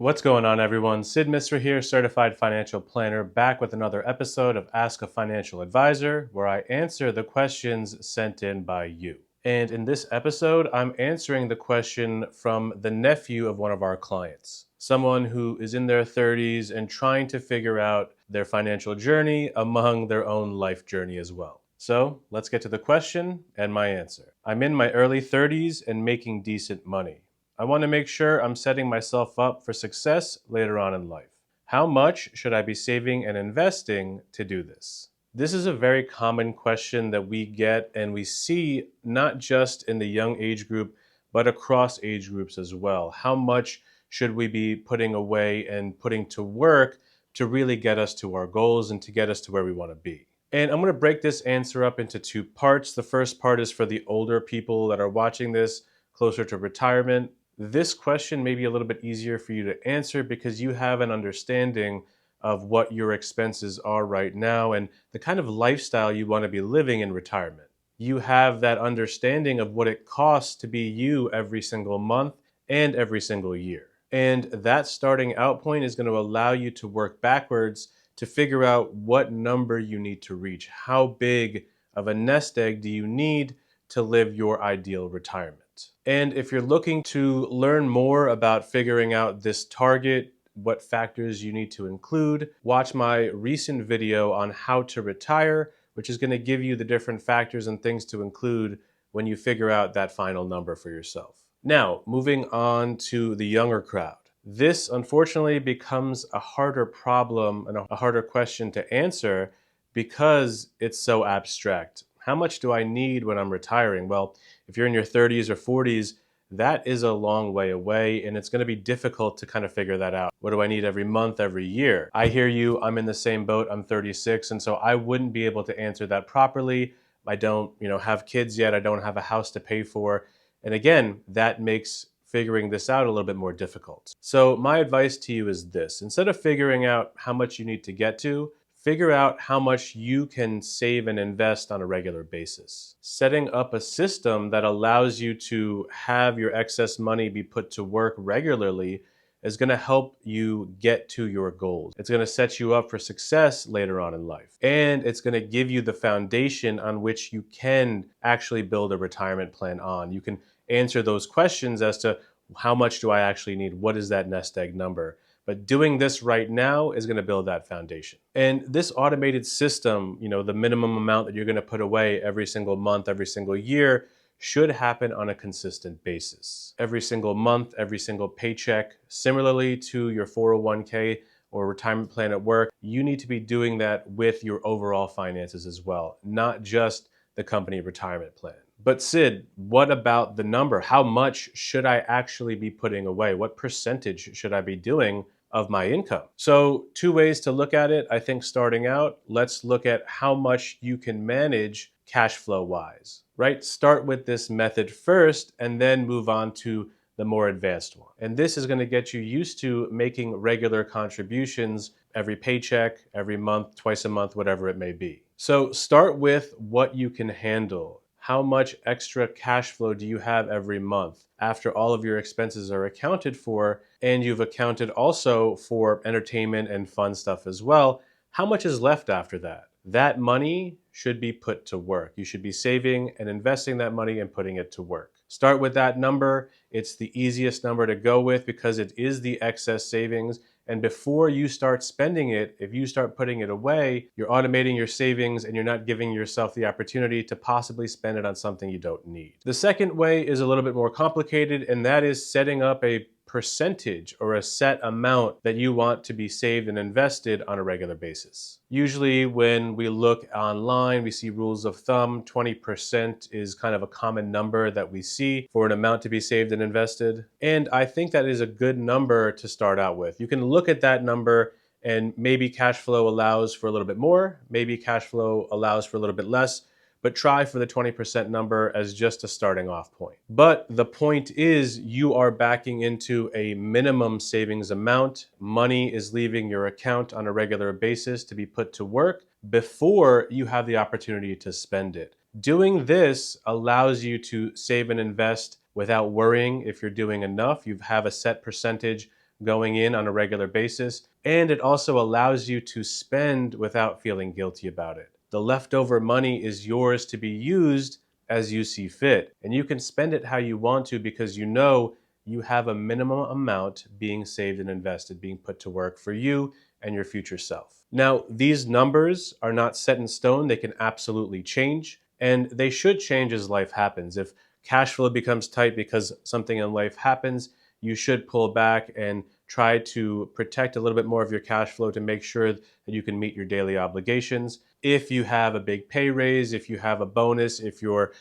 What's going on, everyone? Misra here, certified financial planner, back with another episode of Ask a Financial Advisor, where I answer the questions sent in by you. And in this episode, I'm answering the question from the nephew of one of our clients, someone who is in their 30s and trying to figure out their financial journey among their own life journey as well. So let's get to the question and my answer. I'm in my early 30s and making decent money. I want to make sure I'm setting myself up for success later on in life. How much should I be saving and investing to do this? This is a very common question that we get and we see not just in the young age group, but across age groups as well. How much should we be putting away and putting to work to really get us to our goals and to get us to where we want to be? And I'm going to break this answer up into two parts. The first part is for the older people that are watching this, closer to retirement. This question may be a little bit easier for you to answer because you have an understanding of what your expenses are right now and the kind of lifestyle you want to be living in retirement. You have that understanding of what it costs to be you every single month and every single year. And that starting out point is going to allow you to work backwards to figure out what number you need to reach. How big of a nest egg do you need to live your ideal retirement? And if you're looking to learn more about figuring out this target, what factors you need to include, watch my recent video on how to retire, which is going to give you the different factors and things to include when you figure out that final number for yourself. Now, moving on to the younger crowd. This unfortunately becomes a harder problem and a harder question to answer because it's so abstract. How much do I need when I'm retiring? Well, if you're in your 30s or 40s, that is a long way away, and it's going to be difficult to kind of figure that out. What do I need every month, every year? I hear you. I'm in the same boat. I'm 36, and so I wouldn't be able to answer that properly. I don't, have kids yet. I don't have a house to pay for. And again, that makes figuring this out a little bit more difficult. So my advice to you is this. Instead of figuring out how much you need to get to, figure out how much you can save and invest on a regular basis. Setting up a system that allows you to have your excess money be put to work regularly is going to help you get to your goals. It's going to set you up for success later on in life. And it's going to give you the foundation on which you can actually build a retirement plan on. You can answer those questions as to how much do I actually need? What is that nest egg number? But doing this right now is going to build that foundation. And this automated system, the minimum amount that you're going to put away every single month, every single year, should happen on a consistent basis. Every single month, every single paycheck. Similarly to your 401k or retirement plan at work, you need to be doing that with your overall finances as well, not just the company retirement plan. But Sid, what about the number? How much should I actually be putting away? What percentage should I be doing of my income? So two ways to look at it. I think starting out, let's look at how much you can manage cash flow wise, right? Start with this method first and then move on to the more advanced one. And this is going to get you used to making regular contributions every paycheck, every month, twice a month, whatever it may be. So start with what you can handle. How much extra cash flow do you have every month after all of your expenses are accounted for and you've accounted also for entertainment and fun stuff as well? How much is left after that? That money should be put to work. You should be saving and investing that money and putting it to work. Start with that number. It's the easiest number to go with because it is the excess savings. And before you start spending it, if you start putting it away, you're automating your savings and you're not giving yourself the opportunity to possibly spend it on something you don't need. The second way is a little bit more complicated, and that is setting up a percentage or a set amount that you want to be saved and invested on a regular basis. Usually when we look online, we see rules of thumb. 20% is kind of a common number that we see for an amount to be saved and invested. And I think that is a good number to start out with. You can look at that number and maybe cash flow allows for a little bit more, maybe cash flow allows for a little bit less, but try for the 20% number as just a starting off point. But the point is you are backing into a minimum savings amount. Money is leaving your account on a regular basis to be put to work before you have the opportunity to spend it. Doing this allows you to save and invest without worrying if you're doing enough. You have a set percentage going in on a regular basis, and it also allows you to spend without feeling guilty about it. The leftover money is yours to be used as you see fit, and you can spend it how you want to because you know you have a minimum amount being saved and invested, being put to work for you and your future self. Now, these numbers are not set in stone. They can absolutely change, and they should change as life happens. If cash flow becomes tight because something in life happens, you should pull back and try to protect a little bit more of your cash flow to make sure that you can meet your daily obligations. If you have a big pay raise, if you have a bonus, if your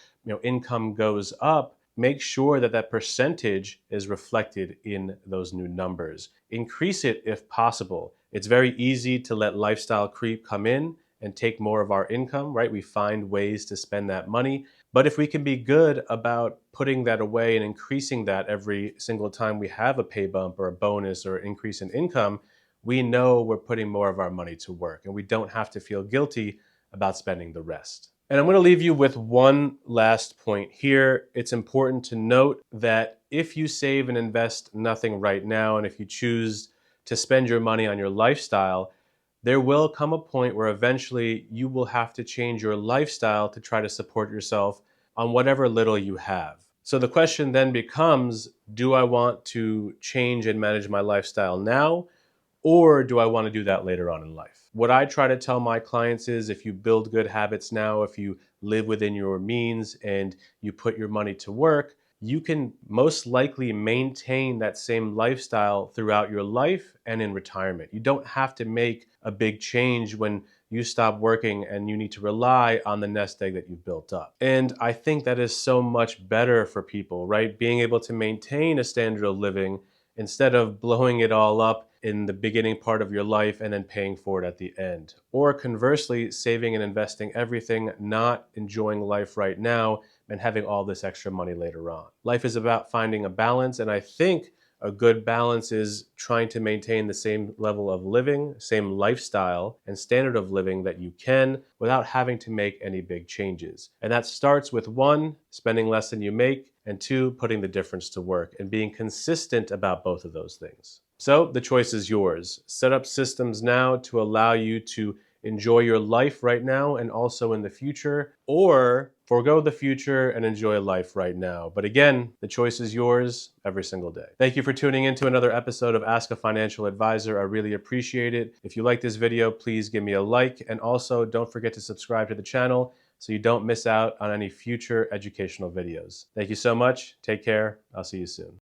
income goes up, make sure that that percentage is reflected in those new numbers. Increase it if possible. It's very easy to let lifestyle creep come in and take more of our income, right? We find ways to spend that money. But if we can be good about putting that away and increasing that every single time we have a pay bump or a bonus or increase in income, we know we're putting more of our money to work and we don't have to feel guilty about spending the rest. And I'm going to leave you with one last point here. It's important to note that if you save and invest nothing right now, and if you choose to spend your money on your lifestyle, there will come a point where eventually you will have to change your lifestyle to try to support yourself on whatever little you have. So the question then becomes, do I want to change and manage my lifestyle now? Or do I want to do that later on in life? What I try to tell my clients is if you build good habits now, if you live within your means and you put your money to work, you can most likely maintain that same lifestyle throughout your life and in retirement. You don't have to make a big change when you stop working and you need to rely on the nest egg that you've built up. And I think that is so much better for people, right? Being able to maintain a standard of living instead of blowing it all up in the beginning part of your life and then paying for it at the end. Or conversely, saving and investing everything, not enjoying life right now and having all this extra money later on. Life is about finding a balance, and I think a good balance is trying to maintain the same level of living, same lifestyle and standard of living that you can without having to make any big changes. And that starts with one, spending less than you make, and two, putting the difference to work and being consistent about both of those things. So the choice is yours. Set up systems now to allow you to enjoy your life right now and also in the future, or forego the future and enjoy life right now. But again, the choice is yours every single day. Thank you for tuning in to another episode of Ask a Financial Advisor. I really appreciate it. If you like this video, please give me a like, and also don't forget to subscribe to the channel so you don't miss out on any future educational videos. Thank you so much. Take care. I'll see you soon.